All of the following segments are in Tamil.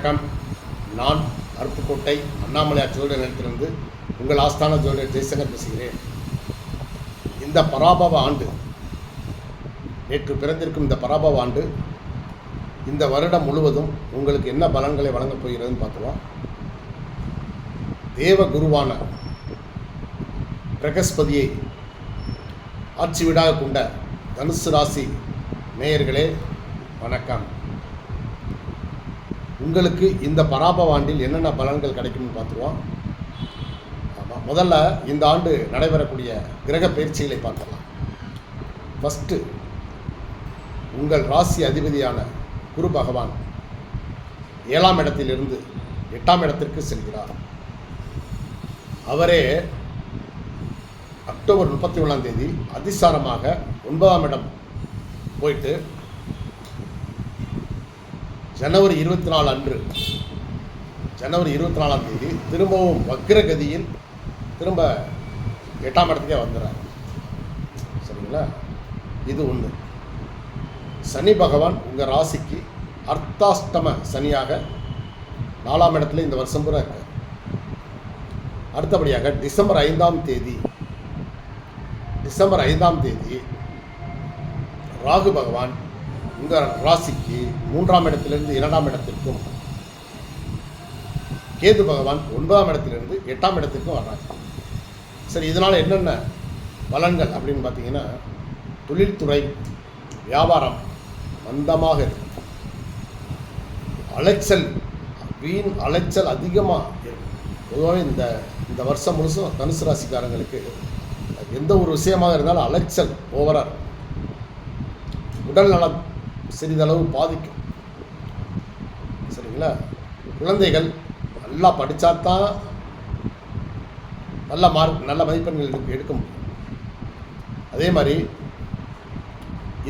வணக்கம். நான் அருப்புக்கோட்டை அண்ணாமலையார் ஜோதிட நிலையத்திலிருந்து உங்கள் ஆஸ்தான ஜோதிடர் ஜெய்சங்கர் பேசுகிறேன். இந்த பராபவ ஆண்டு, நேற்று பிறந்திருக்கும் இந்த பராபவ ஆண்டு இந்த வருடம் முழுவதும் உங்களுக்கு என்ன பலன்களை வழங்கப் போகிறதுன்னு பார்த்துருவோம். தேவ குருவான பிரகஸ்பதியை ஆட்சி வீடாக கொண்ட தனுசு ராசி நேயர்களே வணக்கம். உங்களுக்கு இந்த பராபவ ஆண்டில் என்னென்ன பலன்கள் கிடைக்கும்னு பார்த்துருவோம். ஆமாம், முதல்ல இந்த ஆண்டு நடைபெறக்கூடிய கிரக பயிற்சிகளை பார்க்கலாம். ஃபஸ்ட்டு, உங்கள் ராசி அதிபதியான குரு பகவான் 7ஆம் இடத்திலிருந்து 8ஆம் இடத்திற்கு செல்கிறார். அவரே அக்டோபர் 31ஆம் தேதி அதிசாரமாக 9ஆம் இடம் போயிட்டு ஜனவரி 24 அன்று, ஜனவரி 24ஆம் தேதி திரும்பவும் வக்ரகதியில் திரும்ப 8ஆம் இடத்துக்கே வந்துடுறார். சரிங்களா? இது ஒன்று. சனி பகவான் உங்கள் ராசிக்கு அர்த்தாஷ்டம சனியாக 4ஆம் இடத்துல இந்த வருஷம் பூரா இருக்கார். அடுத்தபடியாக டிசம்பர் 5ஆம் தேதி ராகு பகவான் உங்கள் ராசிக்கு 3ஆம் இடத்திலிருந்து 2ஆம் இடத்திற்கும், கேது பகவான் 9ஆம் இடத்திலிருந்து 8ஆம் இடத்திற்கும் வர்றாங்க. சரி, இதனால் என்னென்ன பலன்கள் அப்படின்னு பார்த்தீங்கன்னா, தொழில்துறை வியாபாரம் மந்தமாக இருக்கும். அலைச்சல், வீண் அலைச்சல் அதிகமாக இருக்கும். பொதுவாகவே இந்த வருஷம் முழுசும் தனுசு ராசிக்காரங்களுக்கு எந்த ஒரு விஷயமாக இருந்தாலும் அலைச்சல் ஓவராக இருக்கும். உடல் நலம் சிறிதளவு பாதிக்கும். சரிங்களா? குழந்தைகள் நல்லா படித்தாத்தான் நல்ல மார்க், நல்ல மதிப்பெண்கள் எடுக்க முடியும். அதே மாதிரி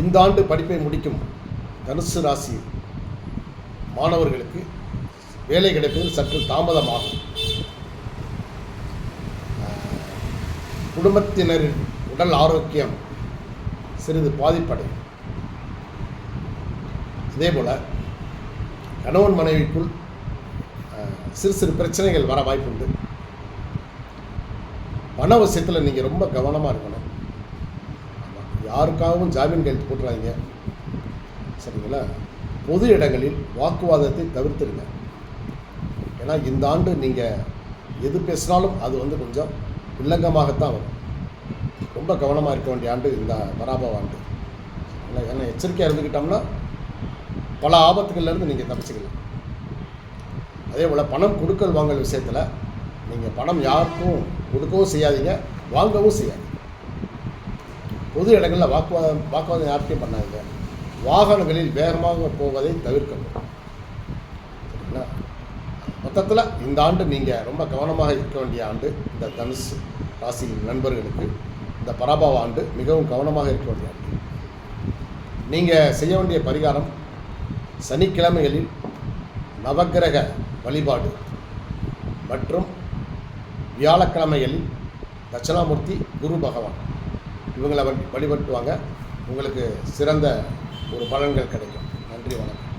இந்த ஆண்டு படிப்பை முடிக்கும் தனுசு ராசி மாணவர்களுக்கு வேலை கிடைப்பதில் சற்று தாமதமாகும். குடும்பத்தினரின் உடல் ஆரோக்கியம் சிறிது பாதிப்படையும். இதேபோல் கணவன் மனைவிக்குள் சிறு சிறு பிரச்சனைகள் வர வாய்ப்புண்டு. பண விஷயத்தில் நீங்கள் ரொம்ப கவனமாக இருக்கணும். யாருக்காகவும் ஜாமீன் கையெழுத்து போட்டுறாதீங்க. சரிங்களா? பொது இடங்களில் வாக்குவாதத்தை தவிர்த்துடுங்க. ஏன்னா இந்த ஆண்டு நீங்கள் எது பேசினாலும் அது கொஞ்சம் வில்லங்கமாகத்தான் வரும். ரொம்ப கவனமாக இருக்க வேண்டிய ஆண்டு இந்த பராபவ ஆண்டு. ஏன்னா எச்சரிக்கையாக இருந்துக்கிட்டோம்னா பல ஆபத்துகள்லேருந்து நீங்கள் தப்பிச்சுக்கலாம். அதே போல் பணம் கொடுக்கல் வாங்கல் விஷயத்தில் நீங்கள் பணம் யாருக்கும் கொடுக்கவும் செய்யாதீங்க, வாங்கவும் செய்யாதீங்க. பொது இடங்களில் வாக்குவாதம் யாருக்கையும் பண்ணாதீங்க. வாகனங்களில் வேகமாக போவதை தவிர்க்கணும். சரிங்களா? மொத்தத்தில் இந்த ஆண்டு நீங்கள் ரொம்ப கவனமாக இருக்க வேண்டிய ஆண்டு. இந்த தனுசு ராசி நண்பர்களுக்கு இந்த பராபவ ஆண்டு மிகவும் கவனமாக இருக்க வேண்டிய ஆண்டு. நீங்கள் செய்ய வேண்டிய பரிகாரம், சனிக்கிழமைகளில் நவக்கிரக வழிபாடு மற்றும் வியாழக்கிழமைகளில் தட்சிணாமூர்த்தி குரு பகவான் இவங்களை வழிபட்டுவாங்க. உங்களுக்கு சிறந்த ஒரு பலன்கள் கிடைக்கும். நன்றி, வணக்கம்.